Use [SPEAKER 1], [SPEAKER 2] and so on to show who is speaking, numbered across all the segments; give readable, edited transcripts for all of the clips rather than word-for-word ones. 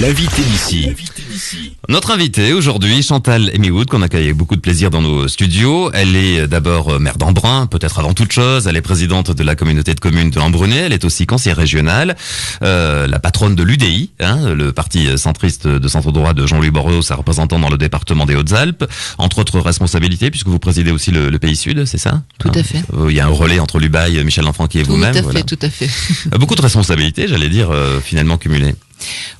[SPEAKER 1] L'invité d'ici.
[SPEAKER 2] Notre invitée aujourd'hui, Chantal Hemiwood, qu'on accueille avec beaucoup de plaisir dans nos studios. Elle est d'abord maire d'Embrun, peut-être avant toute chose. Elle est présidente de la communauté de communes de l'Embrunais. Elle est aussi conseillère régionale, la patronne de l'UDI, le parti centriste de centre-droit de Jean-Louis Borloo, sa représentante dans le département des Hautes-Alpes. Entre autres responsabilités, puisque vous présidez aussi le Pays Sud, c'est ça?
[SPEAKER 3] Tout à fait.
[SPEAKER 2] Il y a un relais entre l'UBAI, Michel Lanfranchi et vous-même.
[SPEAKER 3] Tout à fait.
[SPEAKER 2] Beaucoup de responsabilités, j'allais dire, finalement cumulées.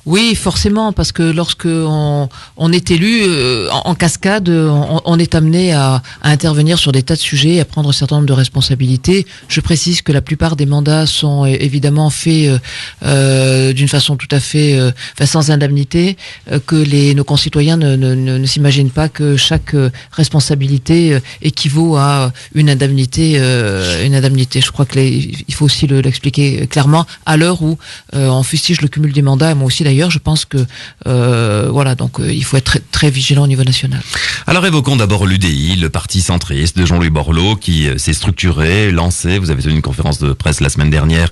[SPEAKER 3] Oui, forcément, parce que lorsque on est élu en cascade, on est amené à intervenir sur des tas de sujets, à prendre un certain nombre de responsabilités. Je précise que la plupart des mandats sont évidemment faits d'une façon tout à fait sans indemnité, que nos concitoyens ne s'imaginent pas que chaque responsabilité équivaut à une indemnité. Je crois qu'il faut aussi l'expliquer clairement à l'heure où on fustige le cumul des mandats. Moi aussi d'ailleurs, je pense que il faut être très, très vigilant au niveau national.
[SPEAKER 2] Alors évoquons d'abord l'UDI, le parti centriste de Jean-Louis Borloo qui s'est structuré, lancé. Vous avez tenu une conférence de presse la semaine dernière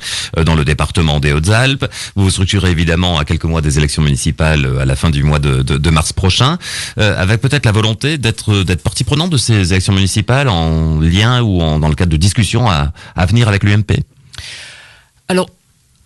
[SPEAKER 2] dans le département des Hautes-Alpes. Vous vous structurez évidemment à quelques mois des élections municipales à la fin du mois de mars prochain, avec peut-être la volonté d'être partie prenante de ces élections municipales en lien ou dans le cadre de discussions à venir avec l'UMP.
[SPEAKER 3] Alors,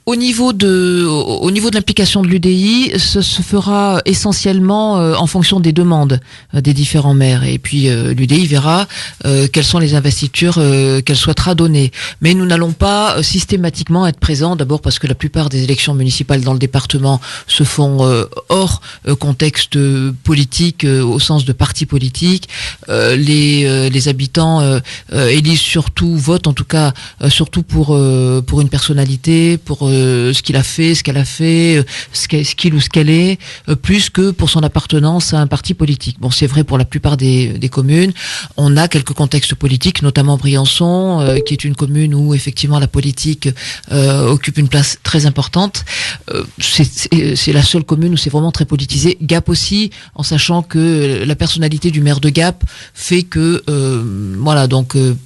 [SPEAKER 3] au niveau de l'implication de l'UDI, ce se fera essentiellement en fonction des demandes des différents maires. Et puis l'UDI verra quelles sont les investitures qu'elle souhaitera donner. Mais nous n'allons pas systématiquement être présents, d'abord parce que la plupart des élections municipales dans le département se font hors contexte politique, au sens de parti politique. Les habitants élisent surtout, votent en tout cas, surtout pour une personnalité, pour ce qu'il a fait, ce qu'elle a fait, ce qu'il ou ce qu'elle est, plus que pour son appartenance à un parti politique. Bon, c'est vrai pour la plupart des communes. On a quelques contextes politiques, notamment Briançon, qui est une commune où effectivement la politique occupe une place très importante. C'est la seule commune où c'est vraiment très politisé. Gap aussi, en sachant que la personnalité du maire de Gap fait que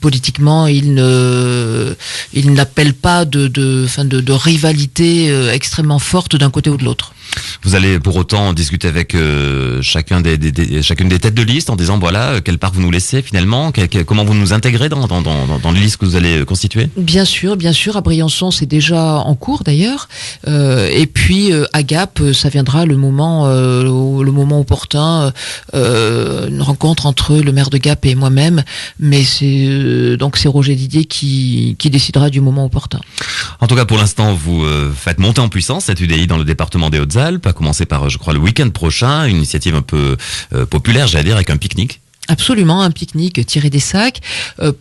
[SPEAKER 3] politiquement il n'appelle pas de rivalité extrêmement forte d'un côté ou de l'autre.
[SPEAKER 2] Vous allez pour autant discuter avec chacune des têtes de liste en disant voilà quelle part vous nous laissez finalement, comment vous nous intégrez dans les listes que vous allez constituer. Bien sûr,
[SPEAKER 3] à Briançon c'est déjà en cours d'ailleurs, et puis à Gap ça viendra le moment opportun, une rencontre entre le maire de Gap et moi-même, mais c'est Roger Didier qui décidera du moment opportun.
[SPEAKER 2] En tout cas pour l'instant vous faites monter en puissance cette UDI dans le département des Hautes-Alpes, à commencer par, je crois, le week-end prochain, une initiative un peu populaire, j'allais dire, avec un pique-nique.
[SPEAKER 3] Absolument, un pique-nique tiré des sacs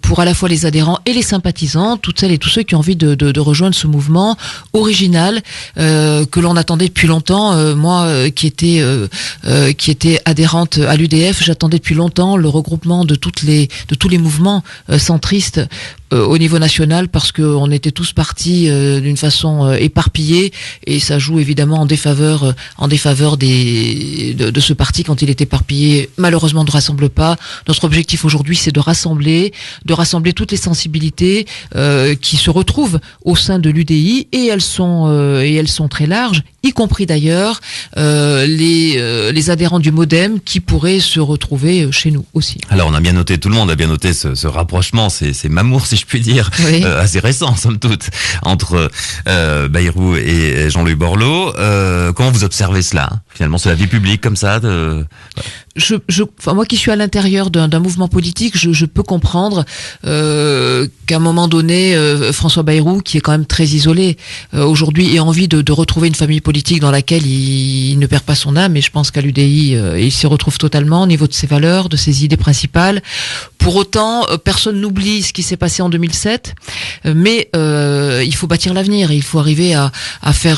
[SPEAKER 3] pour à la fois les adhérents et les sympathisants, toutes celles et tous ceux qui ont envie de rejoindre ce mouvement original que l'on attendait depuis longtemps. Moi, qui était adhérente à l'UDF, j'attendais depuis longtemps le regroupement de tous les mouvements centristes au niveau national, parce que on était tous partis d'une façon éparpillée, et ça joue évidemment en défaveur de ce parti quand il est éparpillé. Malheureusement, ne rassemble pas. Notre objectif aujourd'hui, c'est de rassembler toutes les sensibilités qui se retrouvent au sein de l'UDI, et elles sont très larges, y compris d'ailleurs les adhérents du MoDem qui pourraient se retrouver chez nous aussi.
[SPEAKER 2] Alors on a bien noté, tout le monde a bien noté ce rapprochement, ces mamours si je puis dire, oui. Assez récent somme toute, entre Bayrou et Jean-Louis Borloo. Comment vous observez cela? Finalement, c'est la vie publique comme ça
[SPEAKER 3] moi qui suis à l'intérieur d'un mouvement politique, je peux comprendre qu'à un moment donné, François Bayrou, qui est quand même très isolé aujourd'hui, ait envie de retrouver une famille politique dans laquelle il ne perd pas son âme, et je pense qu'à l'UDI, il s'y retrouve totalement au niveau de ses valeurs, de ses idées principales. Pour autant, personne n'oublie ce qui s'est passé en 2007, mais il faut bâtir l'avenir, il faut arriver à faire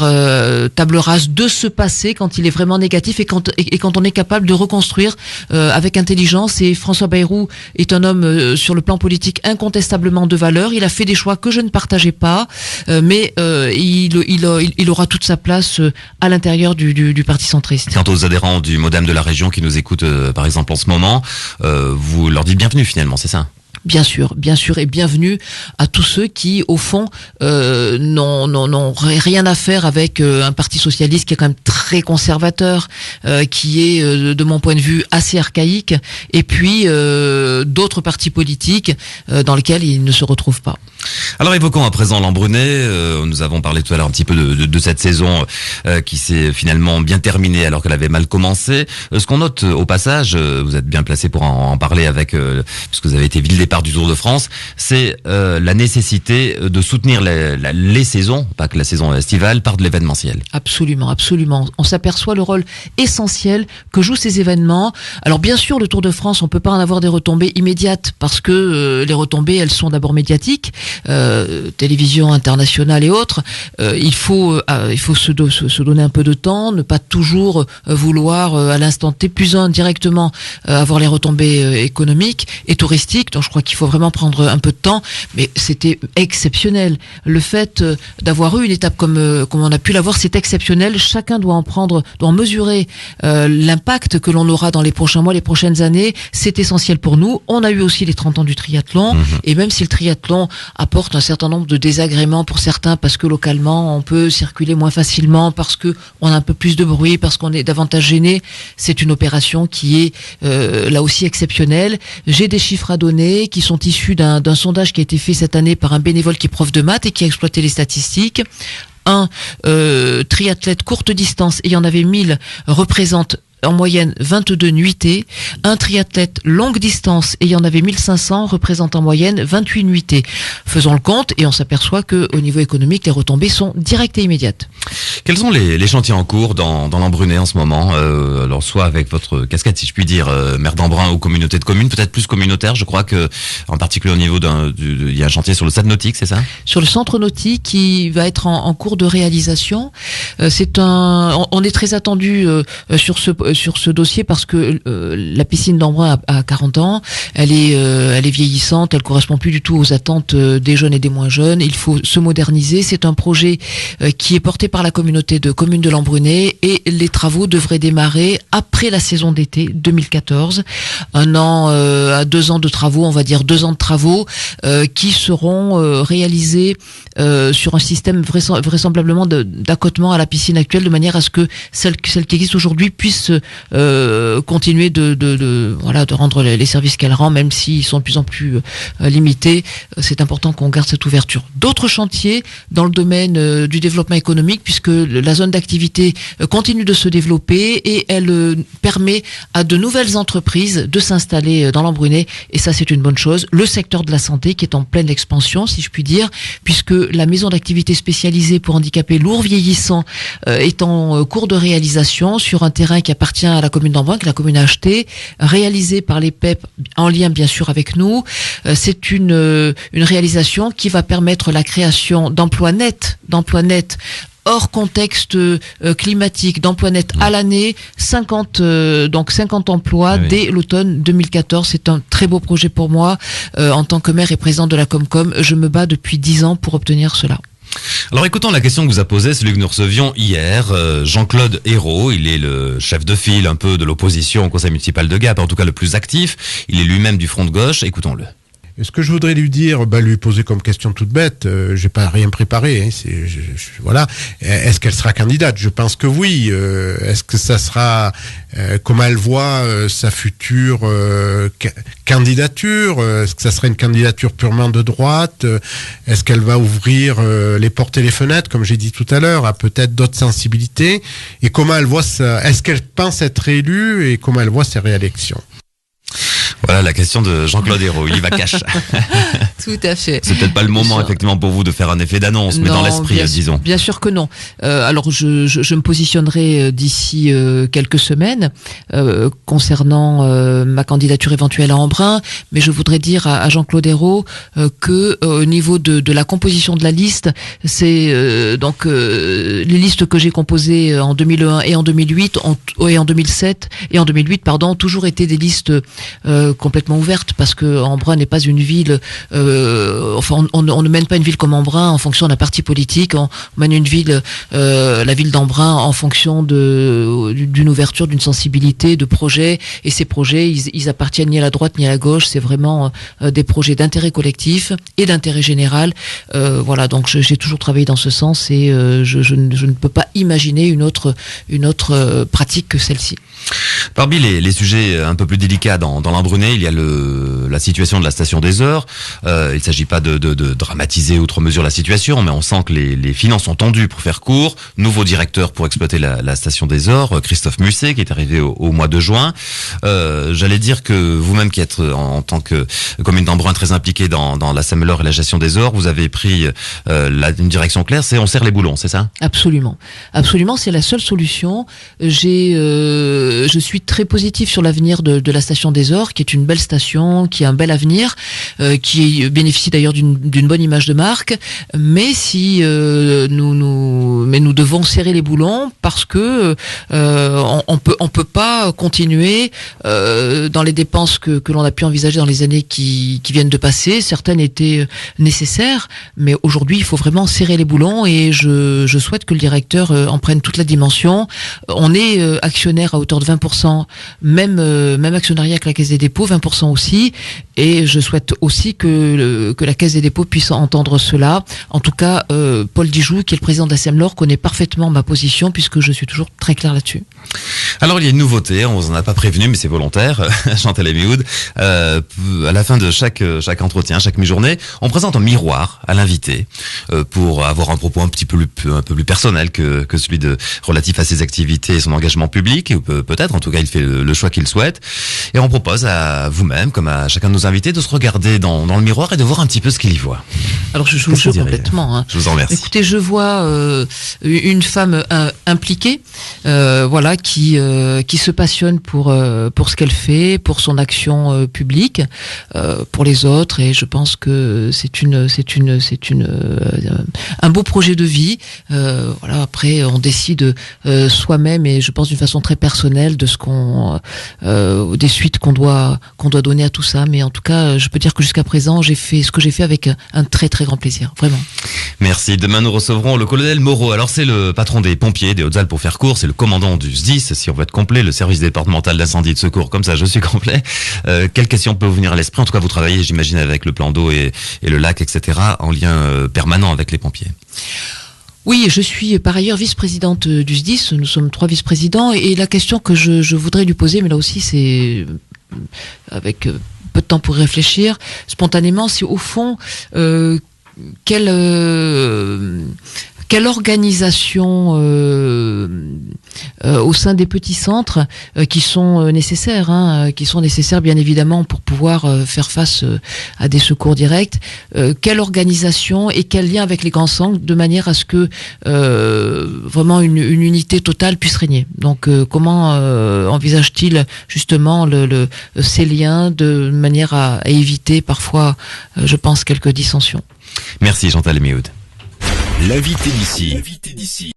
[SPEAKER 3] table rase de ce passé quand il est vraiment négatif, et quand on est capable de reconstruire avec intelligence. Et François Bayrou est un homme sur le plan politique incontestablement de valeur. Il a fait des choix que je ne partageais pas, mais il aura toute sa place à l'intérieur du parti centriste.
[SPEAKER 2] Quant aux adhérents du MoDem de la région qui nous écoutent par exemple en ce moment, vous leur dites bienvenue finalement, c'est ça?
[SPEAKER 3] Bien sûr, et bienvenue à tous ceux qui, au fond, n'ont rien à faire avec un parti socialiste qui est quand même très conservateur, qui est, de mon point de vue, assez archaïque, et puis d'autres partis politiques dans lesquels ils ne se retrouvent pas.
[SPEAKER 2] Alors évoquons à présent l'Embrunet. Nous avons parlé tout à l'heure un petit peu de cette saison qui s'est finalement bien terminée alors qu'elle avait mal commencé. Ce qu'on note au passage, vous êtes bien placé pour en parler avec, puisque vous avez été ville départ du Tour de France, c'est la nécessité de soutenir les saisons, pas que la saison estivale, par de l'événementiel.
[SPEAKER 3] Absolument. On s'aperçoit le rôle essentiel que jouent ces événements. Alors bien sûr, le Tour de France, on peut pas en avoir des retombées immédiates parce que les retombées, elles sont d'abord médiatiques, télévision internationale et autres. Il faut se donner un peu de temps, ne pas toujours vouloir à l'instant T plus indirectement avoir les retombées économiques et touristiques. Donc je crois qu'il faut vraiment prendre un peu de temps, mais c'était exceptionnel. Le fait d'avoir eu une étape comme on a pu l'avoir, c'est exceptionnel. Chacun doit en mesurer l'impact que l'on aura dans les prochains mois, les prochaines années. C'est essentiel pour nous. On a eu aussi les 30 ans du triathlon, et même si le triathlon apporte un certain nombre de désagréments pour certains, parce que localement on peut circuler moins facilement, parce que on a un peu plus de bruit, parce qu'on est davantage gêné, c'est une opération qui est là aussi exceptionnelle. J'ai des chiffres à donner qui sont issus d'un sondage qui a été fait cette année par un bénévole qui est prof de maths et qui a exploité les statistiques. Un triathlète courte distance, et il y en avait 1000, représente en moyenne 22 nuitées. Un triathlète longue distance, et il y en avait 1500, représente en moyenne 28 nuitées. Faisons le compte et on s'aperçoit que au niveau économique, les retombées sont directes et immédiates.
[SPEAKER 2] Quels sont les chantiers en cours dans l'Embrunet en ce moment, alors soit avec votre casquette, si je puis dire, maire d'Embrun ou communauté de communes, peut-être plus communautaire, je crois que en particulier au niveau il y a un chantier sur le stade nautique, c'est ça? Sur
[SPEAKER 3] le centre nautique qui va être en cours de réalisation. On est très attendu sur ce dossier parce que la piscine d'Embrun a 40 ans, elle est vieillissante, elle correspond plus du tout aux attentes des jeunes et des moins jeunes. Il faut se moderniser. C'est un projet qui est porté par la communauté de communes de l'Embrunet, et les travaux devraient démarrer après la saison d'été 2014. 1 an à 2 ans de travaux, on va dire 2 ans de travaux qui seront réalisés sur un système vraisemblablement d'accotement à la piscine actuelle, de manière à ce que celle qui existe aujourd'hui puisse continuer de rendre les services qu'elle rend, même s'ils sont de plus en plus limités. C'est important qu'on garde cette ouverture. D'autres chantiers dans le domaine du développement économique, puisque la zone d'activité continue de se développer et elle permet à de nouvelles entreprises de s'installer dans l'Embrunet, et ça c'est une bonne chose. Le secteur de la santé qui est en pleine expansion, si je puis dire, puisque la maison d'activité spécialisée pour handicapés lourds vieillissants est en cours de réalisation sur un terrain qui appartient à la commune d'Embrun, que la commune a acheté, réalisé par les PEP en lien bien sûr avec nous. C'est une réalisation qui va permettre la création d'emplois nets hors contexte climatique, d'emplois nets à l'année, 50 emplois dès l'automne 2014. C'est un très beau projet pour moi. En tant que maire et président de la Comcom, je me bats depuis 10 ans pour obtenir cela.
[SPEAKER 2] Alors écoutons la question que vous a posée celui que nous recevions hier, Jean-Claude Hérault. Il est le chef de file un peu de l'opposition au conseil municipal de Gap, en tout cas le plus actif. Il est lui-même du front de gauche. Écoutons-le.
[SPEAKER 1] Et ce que je voudrais lui dire, lui poser comme question toute bête, j'ai pas rien préparé, hein, voilà. Est-ce qu'elle sera candidate? Je pense que oui. Est-ce que ça sera, comment elle voit sa future candidature? Est-ce que ça sera une candidature purement de droite? Est-ce qu'elle va ouvrir les portes et les fenêtres, comme j'ai dit tout à l'heure, à peut-être d'autres sensibilités? Et comment elle voit ça? Est-ce qu'elle pense être élue et comment elle voit ses réélections?
[SPEAKER 2] Voilà la question de Jean-Claude Hérault. Il y va cash.
[SPEAKER 3] Tout à fait.
[SPEAKER 2] C'est peut-être pas le moment effectivement pour vous de faire un effet d'annonce, mais dans l'esprit, disons.
[SPEAKER 3] Bien sûr que non. Alors je me positionnerai d'ici quelques semaines concernant ma candidature éventuelle à Embrun, mais je voudrais dire à Jean-Claude Hérault que au niveau de la composition de la liste, c'est les listes que j'ai composées en 2001 et en 2008 et en 2007 et en 2008 ont toujours été des listes complètement ouverte, parce que Embrun n'est pas une ville enfin, on ne mène pas une ville comme Embrun en fonction d'un parti politique. On mène une ville, la ville d'Embrun, en fonction d'une ouverture, d'une sensibilité, de projets. Et ces projets, ils appartiennent ni à la droite ni à la gauche. C'est vraiment des projets d'intérêt collectif et d'intérêt général. Voilà, donc j'ai toujours travaillé dans ce sens et je ne peux pas imaginer une autre pratique que celle-ci.
[SPEAKER 2] Parmi les sujets un peu plus délicats dans l'Embrunais, il y a la situation de la station des Heures. Il ne s'agit pas de dramatiser outre mesure la situation, mais on sent que les finances sont tendues, pour faire court. Nouveau directeur pour exploiter la station des Heures, Christophe Musset, qui est arrivé au mois de juin. J'allais dire que vous-même, qui êtes en tant que commune d'Embrun très impliquée dans la SEMLOR et la gestion des Heures, vous avez pris une direction claire, c'est on serre les boulons, c'est ça?
[SPEAKER 3] Absolument. Absolument, c'est la seule solution. Je suis très positif sur l'avenir de la station des Heures, qui est une belle station, qui a un bel avenir, qui bénéficie d'ailleurs d'une bonne image de marque. Mais si nous devons serrer les boulons parce que on peut pas continuer dans les dépenses que l'on a pu envisager dans les années qui viennent de passer. Certaines étaient nécessaires, mais aujourd'hui il faut vraiment serrer les boulons et je souhaite que le directeur en prenne toute la dimension. On est actionnaire à hauteur de 20%, même actionnariat que la Caisse des dépôts, 20% aussi, et je souhaite aussi que la Caisse des dépôts puisse entendre cela. En tout cas, Paul Dijoux, qui est le président de la SEMLOR, connaît parfaitement ma position puisque je suis toujours très clair là-dessus.
[SPEAKER 2] Alors il y a une nouveauté, on vous en a pas prévenu, mais c'est volontaire, Chantal Emi-Wood. À la fin de chaque entretien, chaque mi-journée, on présente un miroir à l'invité pour avoir un propos un peu plus personnel que celui relatif à ses activités et son engagement public, ou peut-être, en tout cas il fait le choix qu'il souhaite. Et on propose à vous-même, comme à chacun de nos invités, de se regarder dans le miroir et de voir un petit peu ce qu'il y voit.
[SPEAKER 3] Alors je joue le jeu complètement. Hein.
[SPEAKER 2] Je vous en remercie.
[SPEAKER 3] Écoutez, je vois une femme impliquée, voilà, qui se passionne pour ce qu'elle fait, pour son action publique, pour les autres, et je pense que c'est un beau projet de vie. Voilà, après on décide soi-même, et je pense d'une façon très personnelle, de des suites qu'on doit donner à tout ça. Mais en tout cas, je peux dire que jusqu'à présent, j'ai fait ce que j'ai fait avec un très très grand plaisir, vraiment.
[SPEAKER 2] Merci. Demain, nous recevrons le colonel Moreau. Alors, c'est le patron des pompiers des Hautes-Alpes, pour faire court. C'est le commandant du SDIS, si on veut être complet, le service départemental d'incendie et de secours. Comme ça, je suis complet. Quelles questions peuvent vous venir à l'esprit? En tout cas, vous travaillez, j'imagine, avec le plan d'eau et le lac, etc., en lien permanent avec les pompiers.
[SPEAKER 3] Oui, je suis par ailleurs vice-présidente du SDIS. Nous sommes 3 vice-présidents. Et la question que je voudrais lui poser, mais là aussi, c'est avec peu de temps pour réfléchir, spontanément, c'est au fond quelle organisation au sein des petits centres qui sont nécessaires bien évidemment pour pouvoir faire face à des secours directs, quelle organisation et quel lien avec les grands centres, de manière à ce que vraiment une unité totale puisse régner. Donc comment envisage-t-il justement ces liens, de manière à éviter parfois, je pense, quelques dissensions.
[SPEAKER 2] Merci Chantal Emi-Wood.
[SPEAKER 4] L'invité d'ici.